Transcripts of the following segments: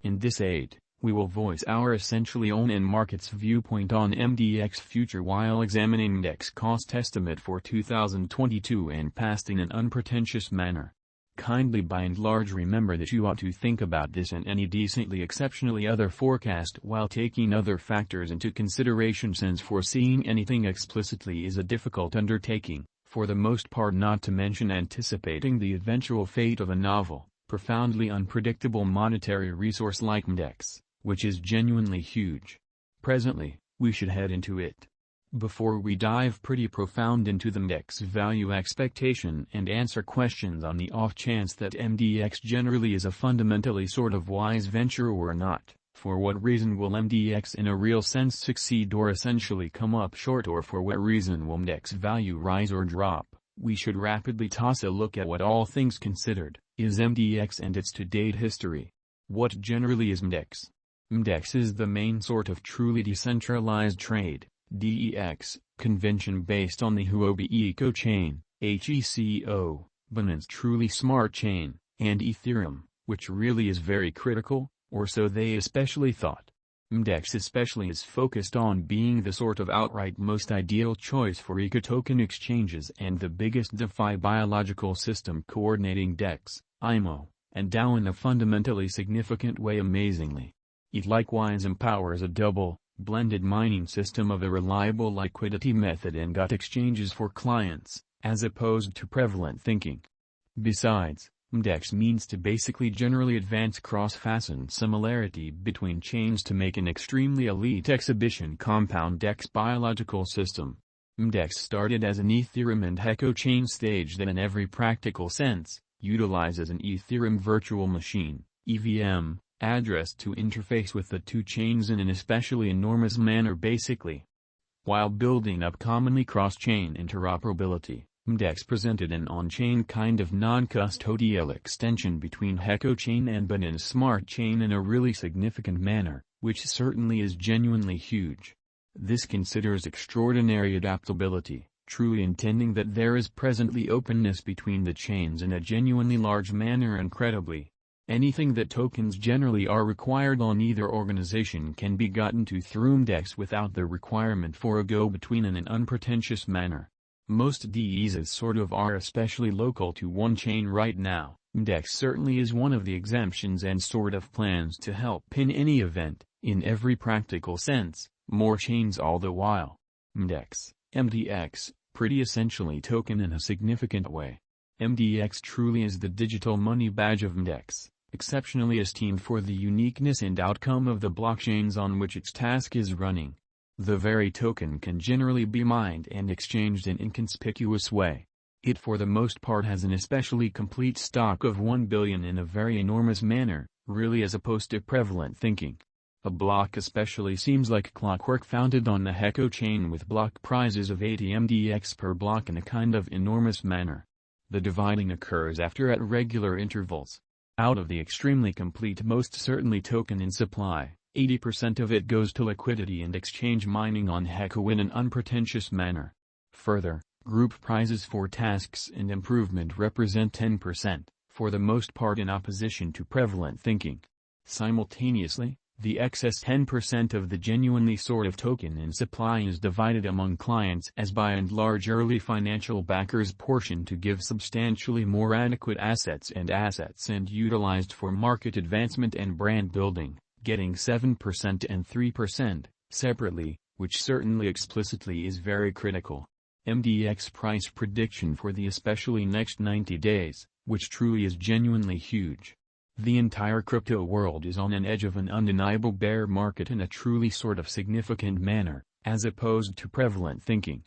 In this aid, we will voice our essentially own and market's viewpoint on MDX future while examining MDEX cost estimate for 2022 and past in an unpretentious manner. Kindly by and large remember that you ought to think about this and any decently exceptionally other forecast while taking other factors into consideration, since foreseeing anything explicitly is a difficult undertaking, for the most part, not to mention anticipating the eventual fate of a novel, profoundly unpredictable monetary resource like MDEX, which is genuinely huge. Presently, we should head into it. Before we dive pretty profound into the MDEX value expectation and answer questions on the off chance that MDX generally is a fundamentally sort of wise venture or not, for what reason will MDX in a real sense succeed or essentially come up short, or for what reason will MDEX value rise or drop, we should rapidly toss a look at what, all things considered, is MDX and its to-date history. What generally is MDEX? MDEX is the main sort of truly decentralized trade (DEX) convention based on the Huobi Eco Chain (HECO), Binance Truly Smart Chain, and Ethereum, which really is very critical, or so they especially thought. MDEX especially is focused on being the sort of outright most ideal choice for eco-token exchanges and the biggest DeFi biological system coordinating DEX, IMO, and DAO in a fundamentally significant way. Amazingly, it likewise empowers a double, blended mining system of a reliable liquidity method and got exchanges for clients, as opposed to prevalent thinking. Besides, MDEX means to basically generally advance cross-faceted similarity between chains to make an extremely elite exhibition compound DEX biological system. MDEX started as an Ethereum and HECO chain stage that in every practical sense, utilizes an Ethereum virtual machine, EVM, address to interface with the two chains in an especially enormous manner basically. While building up commonly cross-chain interoperability, MDEX presented an on-chain kind of non-custodial extension between HECO chain and Binance Smart Chain in a really significant manner, which certainly is genuinely huge. This considers extraordinary adaptability, truly intending that there is presently openness between the chains in a genuinely large manner. Incredibly, anything that tokens generally are required on either organization can be gotten to through MDEX without the requirement for a go-between in an unpretentious manner. Most DEXs sort of are especially local to one chain right now. MDEX certainly is one of the exemptions and sort of plans to help in any event, in every practical sense, more chains all the while. MDEX, MDX, pretty essentially token in a significant way. MDX truly is the digital money badge of MDEX, exceptionally esteemed for the uniqueness and outcome of the blockchains on which its task is running. The very token can generally be mined and exchanged in inconspicuous way. It for the most part has an especially complete stock of 1 billion in a very enormous manner, really, as opposed to prevalent thinking. A block especially seems like clockwork, founded on the HECO chain with block prizes of 80 MDX per block in a kind of enormous manner. The dividing occurs after at regular intervals. Out of the extremely complete most certainly token in supply, 80% of it goes to liquidity and exchange mining on HECO in an unpretentious manner. Further, group prizes for tasks and improvement represent 10%, for the most part in opposition to prevalent thinking. Simultaneously, the excess 10% of the genuinely sort of token in supply is divided among clients as by and large early financial backers portion to give substantially more adequate assets and utilized for market advancement and brand building, getting 7% and 3%, separately, which certainly explicitly is very critical. MDX price prediction for the especially next 90 days, which truly is genuinely huge. The entire crypto world is on an edge of an undeniable bear market in a truly sort of significant manner, as opposed to prevalent thinking.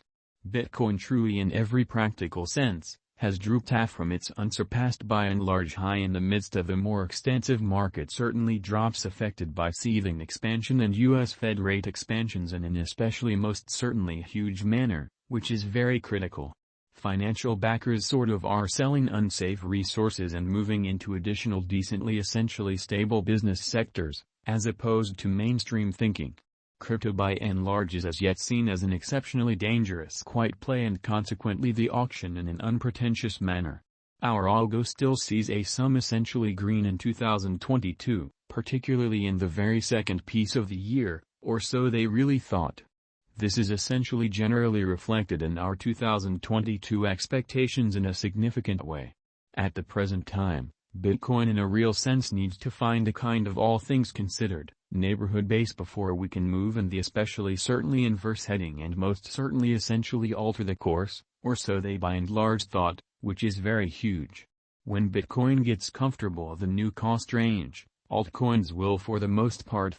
Bitcoin truly in every practical sense, has drooped half from its unsurpassed by and large high in the midst of a more extensive market certainly drops affected by seething expansion and US Fed rate expansions in an especially most certainly huge manner, which is very critical. Financial backers sort of are selling unsafe resources and moving into additional decently essentially stable business sectors, as opposed to mainstream thinking. Crypto by and large is as yet seen as an exceptionally dangerous quiet play and consequently the auction in an unpretentious manner. Our algo still sees a sum essentially green in 2022, particularly in the very second piece of the year, or so they really thought. This is essentially generally reflected in our 2022 expectations in a significant way. At the present time, Bitcoin in a real sense needs to find a kind of all things considered neighborhood base before we can move in the especially certainly inverse heading and most certainly essentially alter the course, or so they by and large thought, which is very huge. When Bitcoin gets comfortable the new cost range, altcoins will for the most part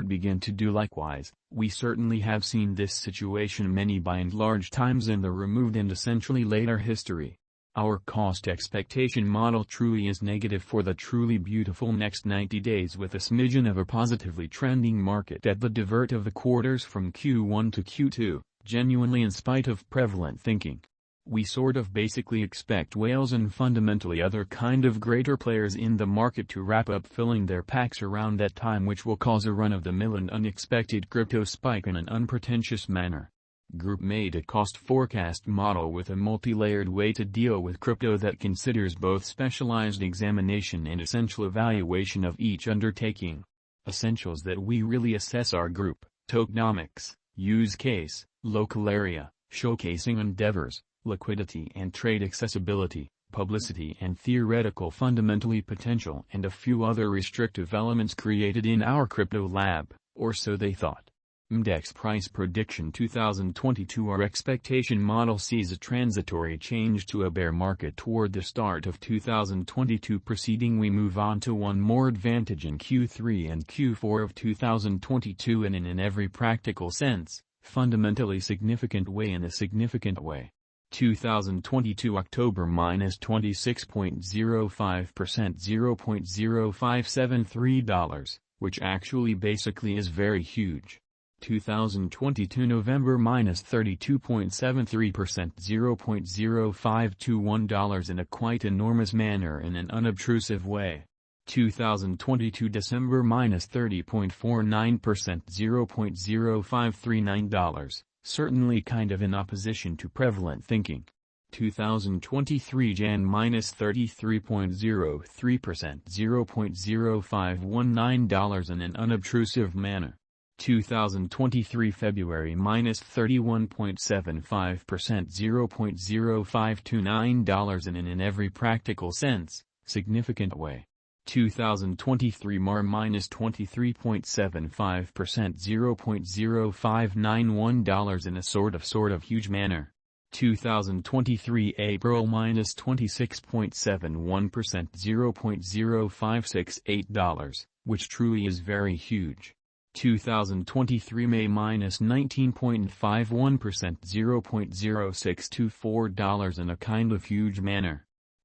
begin to do likewise. We certainly have seen this situation many by and large times in the removed and essentially later history. Our cost expectation model truly is negative for the truly beautiful next 90 days with a smidgen of a positively trending market at the divert of the quarters from Q1 to Q2, genuinely in spite of prevalent thinking. We sort of basically expect whales and fundamentally other kind of greater players in the market to wrap up filling their packs around that time, which will cause a run-of-the-mill and unexpected crypto spike in an unpretentious manner. Group made a cost forecast model with a multi-layered way to deal with crypto that considers both specialized examination and essential evaluation of each undertaking. Essentials that we really assess are group, tokenomics, use case, local area, showcasing endeavors, liquidity and trade accessibility, publicity and theoretical fundamentally potential, and a few other restrictive elements created in our crypto lab, or so they thought. MDEX price prediction 2022. Our expectation model sees a transitory change to a bear market toward the start of 2022. Proceeding, we move on to one more advantage in Q3 and Q4 of 2022 and in every practical sense, fundamentally significant way in a significant way. 2022 October minus 26.05%, $0.0573, which actually basically is very huge. 2022 November minus 32.73%, $0.0521 in a quite enormous manner in an unobtrusive way. 2022 December minus 30.49%, $0.0539, certainly kind of in opposition to prevalent thinking. 2023 Jan minus 33.03%, $0.0519 in an unobtrusive manner. 2023 February minus 31.75%, $0.0529 in an every practical sense, significant way. 2023 Mar minus 23.75%, $0.0591 in a sort of huge manner. 2023 April minus 26.71%, $0.0568, which truly is very huge. 2023 May minus 19.51%, $0.0624 in a kind of huge manner.